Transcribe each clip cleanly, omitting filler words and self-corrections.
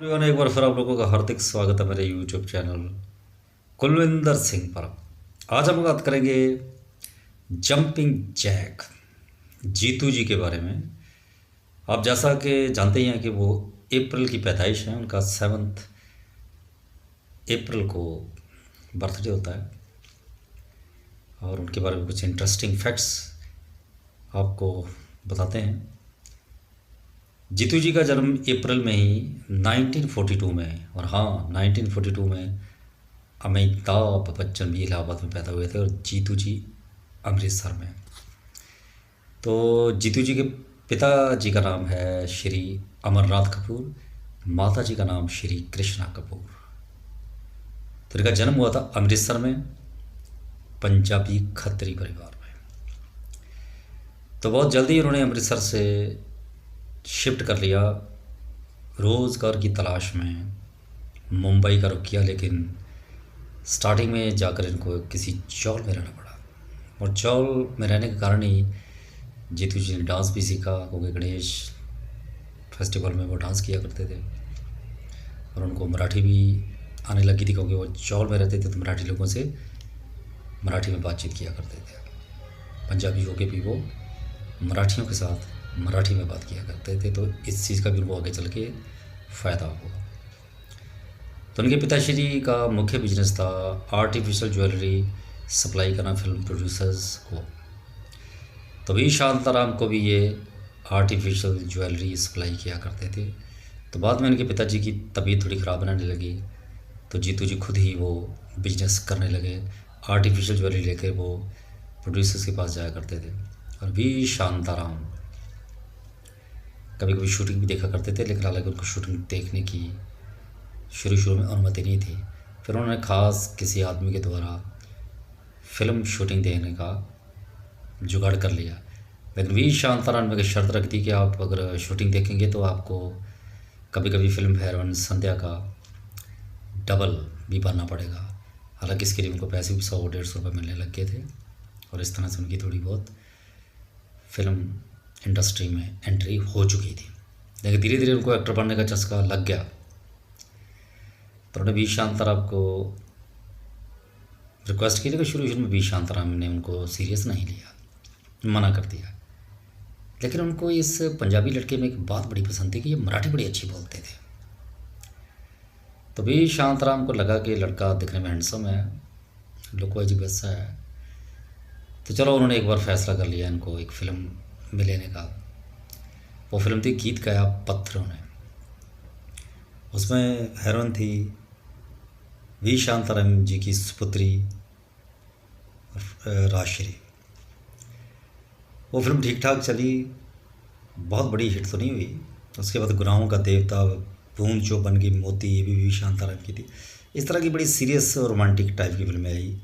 Everyone, एक बार फिर आप लोगों का हार्दिक स्वागत है मेरे यूट्यूब चैनल कुलविंदर सिंह पर। आज हम बात करेंगे जंपिंग जैक जीतू जी के बारे में। आप जैसा कि जानते ही हैं कि वो अप्रैल की पैदाइश है, उनका 7 अप्रैल को बर्थडे होता है और उनके बारे में कुछ इंटरेस्टिंग फैक्ट्स आपको बताते हैं। जीतू जी का जन्म अप्रैल में ही 1942 में, और हाँ 1942 में अमिताभ बच्चन भी इलाहाबाद में पैदा हुए थे और जीतू जी अमृतसर में। तो जीतू जी के पिताजी का नाम है श्री अमरनाथ कपूर, माता जी का नाम श्री कृष्णा कपूर। तो इनका जन्म हुआ था अमृतसर में, पंजाबी खत्री परिवार में। तो बहुत जल्दी उन्होंने अमृतसर से शिफ्ट कर लिया रोज़गार की तलाश में, मुंबई का रुख किया। लेकिन स्टार्टिंग में जाकर इनको किसी चौल में रहना पड़ा, और चौल में रहने के कारण ही जीतू जी ने डांस भी सीखा, क्योंकि गणेश फेस्टिवल में वो डांस किया करते थे। और उनको मराठी भी आने लगी थी, क्योंकि वो चौल में रहते थे तो मराठी लोगों से मराठी में बातचीत किया करते थे। पंजाबी होके भी वो मराठियों के साथ मराठी में बात किया करते थे, तो इस चीज़ का भी उनको आगे चल के फ़ायदा हुआ। तो उनके पिताश्री का मुख्य बिजनेस था आर्टिफिशियल ज्वेलरी सप्लाई करना फिल्म प्रोड्यूसर्स को। तो वी शांताराम को भी ये आर्टिफिशियल ज्वेलरी सप्लाई किया करते थे। तो बाद में उनके पिताजी की तबीयत थोड़ी ख़राब रहने लगी, तो जीतू जी खुद ही वो बिजनेस करने लगे। आर्टिफिशियल ज्वेलरी लेकर वो प्रोड्यूसर्स के पास जाया करते थे। और वी शांताराम कभी कभी शूटिंग भी देखा करते थे, लेकिन हालांकि उनको शूटिंग देखने की शुरू में अनुमति नहीं थी। फिर उन्होंने ख़ास किसी आदमी के द्वारा फिल्म शूटिंग देखने का जुगाड़ कर लिया। लेकिन वी शांताराम में शर्त रख दी कि आप अगर शूटिंग देखेंगे तो आपको कभी कभी फिल्म हेरोइन संध्या का डबल भी भरना पड़ेगा। हालांकि इसके लिए उनको पैसे भी 100-150 रुपये मिलने लग गए थे, और इस तरह से उनकी थोड़ी बहुत फिल्म इंडस्ट्री में एंट्री हो चुकी थी। लेकिन धीरे धीरे उनको एक्टर बनने का चस्का लग गया, तो उन्होंने वी शांताराम को रिक्वेस्ट की। लेकिन शुरू में वी शांताराम ने उनको सीरियस नहीं लिया, मना कर दिया। लेकिन उनको इस पंजाबी लड़के में एक बात बड़ी पसंद थी कि ये मराठी बड़ी अच्छी बोलते थे। तो वी शांताराम को लगा कि लड़का दिखने में हैंडसम है, लुक वाइज वैसा है। तो चलो उन्होंने एक बार फैसला कर लिया इनको एक फ़िल्म में लेने का। वो फिल्म थी गीत गाया पत्थरों ने। उसमें हेरोइन थी वी शांताराम जी की सुपुत्री राजश्री। वो फिल्म ठीक ठाक चली, बहुत बड़ी हिट तो नहीं हुई। उसके बाद गुनाहों का देवता, बूंद जो बन गई मोती, ये भी वी शांताराम की थी। इस तरह की बड़ी सीरियस और रोमांटिक टाइप की फिल्में आई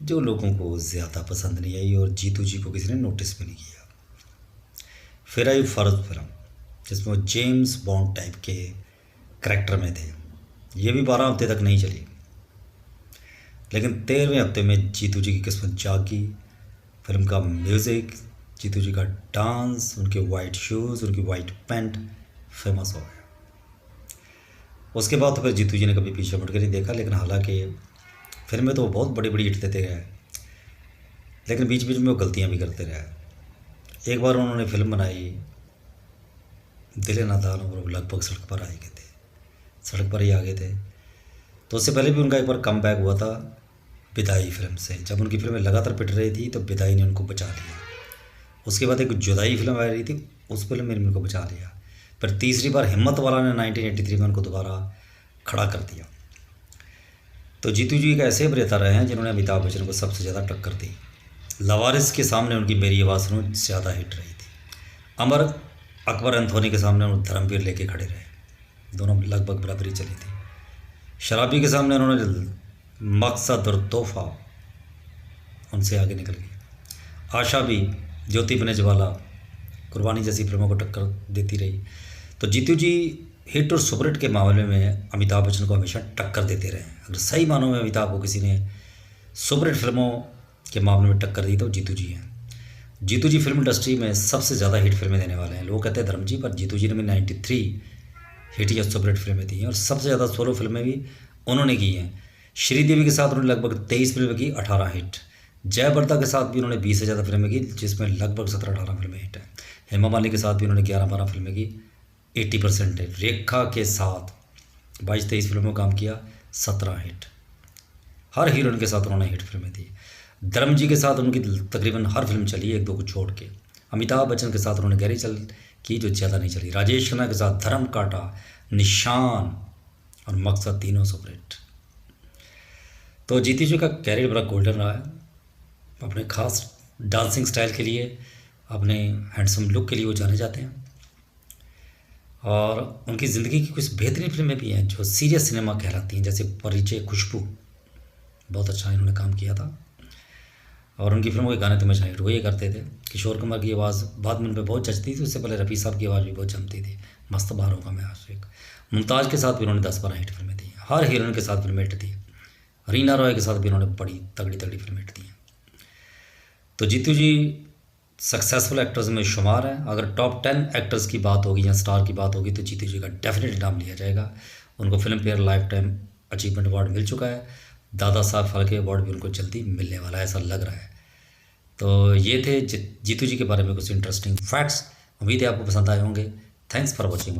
जो लोगों को ज़्यादा पसंद नहीं आई, और जीतू जी को किसी ने नोटिस भी नहीं किया। फिर आई फर्ज फिल्म, जिसमें वो जेम्स बॉन्ड टाइप के करैक्टर में थे। ये भी 12 हफ्ते तक नहीं चली, लेकिन 13वें हफ्ते में जीतू जी की किस्मत जागी। फिल्म का म्यूज़िक, जीतू जी का डांस, उनके वाइट शूज़, उनकी वाइट पैंट फेमस हो गया। उसके बाद तो फिर जीतू जी ने कभी पीछे मुड़ कर नहीं देखा। लेकिन हालांकि फिल्में तो वो बहुत बड़ी बड़ी हिट देते गए, लेकिन बीच बीच में वो गलतियाँ भी करते रहे। एक बार उन्होंने फिल्म बनाई दिल नादान, और वो लगभग सड़क पर आए गए थे, सड़क पर ही आ गए थे। तो उससे पहले भी उनका एक बार कम बैक हुआ था विदाई फिल्म से। जब उनकी फिल्में लगातार पिट रही थी तो विदाई ने उनको बचा लिया। उसके बाद एक जुदाई फिल्म आ रही थी, उस फिल्म में उनको बचा लिया। फिर तीसरी बार हिम्मत वाला ने 1983 में उनको दोबारा खड़ा कर दिया। तो जीतू जी एक ऐसे अभिनेता रहे हैं जिन्होंने अमिताभ बच्चन को सबसे ज़्यादा टक्कर दी। लवारिस के सामने उनकी मेरी आवाज़ सुनो ज़्यादा हिट रही थी। अमर अकबर एंथोनी के सामने उन्होंने धर्मवीर लेके खड़े रहे, दोनों लगभग बराबरी चली थी। शराबी के सामने उन्होंने मकसद और तोहफा, उनसे आगे निकल गई। आशा भी, ज्योति बनेजवाला, कुर्बानी जैसी फिल्मों को टक्कर देती रही। तो जीतू जी हिट और सुपरहिट के मामले में अमिताभ बच्चन को हमेशा टक्कर देते रहे। अगर सही मानों में अमिताभ को किसी ने सुपरहिट फिल्मों के मामले में टक्कर दी तो जीतू जी हैं। जीतू जी फिल्म इंडस्ट्री में सबसे ज़्यादा हिट फिल्में देने वाले हैं। लोग कहते हैं धर्म जी, पर जीतू जी ने भी 93 हिट या सुपर हिट फिल्में दी हैं, और सबसे ज़्यादा सोलो फिल्में भी उन्होंने की हैं। श्रीदेवी के साथ उन्होंने लगभग 23 फिल्में की, 18 हिट। जयप्रदा के साथ भी उन्होंने 20 से ज़्यादा फिल्में की, जिसमें लगभग 17-18 फिल्में हिट हैं। हेमा मालिनी के साथ भी उन्होंने 11-12 फिल्में की, 80% हिट। रेखा के साथ 22-23 फिल्मों में काम किया, 17 हिट। हर हीरोइन के साथ उन्होंने हिट फिल्में दी। धर्म जी के साथ उनकी तकरीबन हर फिल्म चली, एक दो को छोड़ के। अमिताभ बच्चन के साथ उन्होंने गहरी चल की, जो ज़्यादा नहीं चली। राजेश खन्ना के साथ धर्म कांटा, निशान और मकसद, तीनों सुपरहिट। तो जीतू जी का कैरियर बड़ा गोल्डन रहा है। अपने खास डांसिंग स्टाइल के लिए, अपने हैंडसम लुक के लिए वो जाने जाते हैं। और उनकी ज़िंदगी की कुछ बेहतरीन फिल्में भी हैं जो सीरियस सिनेमा कहलाती हैं, जैसे परिचय, खुशबू, बहुत अच्छा इन्होंने काम किया था। और उनकी फिल्मों के गाने तो हमेशा हिट हुए करते थे। किशोर कुमार की आवाज़ बाद में उन पर बहुत जचती थी, उससे पहले रफ़ी साहब की आवाज़ भी बहुत जमती थी। मस्त बार होगा मैं आशिक। मुमताज़ के साथ भी उन्होंने 10-12 हिट फिल्में दी। हर हीरोइन के साथ फिल्में हिट दी। रीना रॉय के साथ भी उन्होंने बड़ी तगड़ी तगड़ी फिल्में हिट दी हैं। तो जीतू जी सक्सेसफुल एक्टर्स में शुमार हैं। अगर टॉप 10 एक्टर्स की बात होगी या स्टार की बात होगी तो जीतू जी का डेफिनेटली नाम लिया जाएगा। उनको Filmfare lifetime achievement award मिल चुका है। दादा साहब फाल्के अवार्ड भी उनको जल्दी मिलने वाला है, ऐसा लग रहा है। तो ये थे जीतू जी के बारे में कुछ इंटरेस्टिंग फैक्ट्स। उम्मीद है आपको पसंद आए होंगे। Thanks for watching.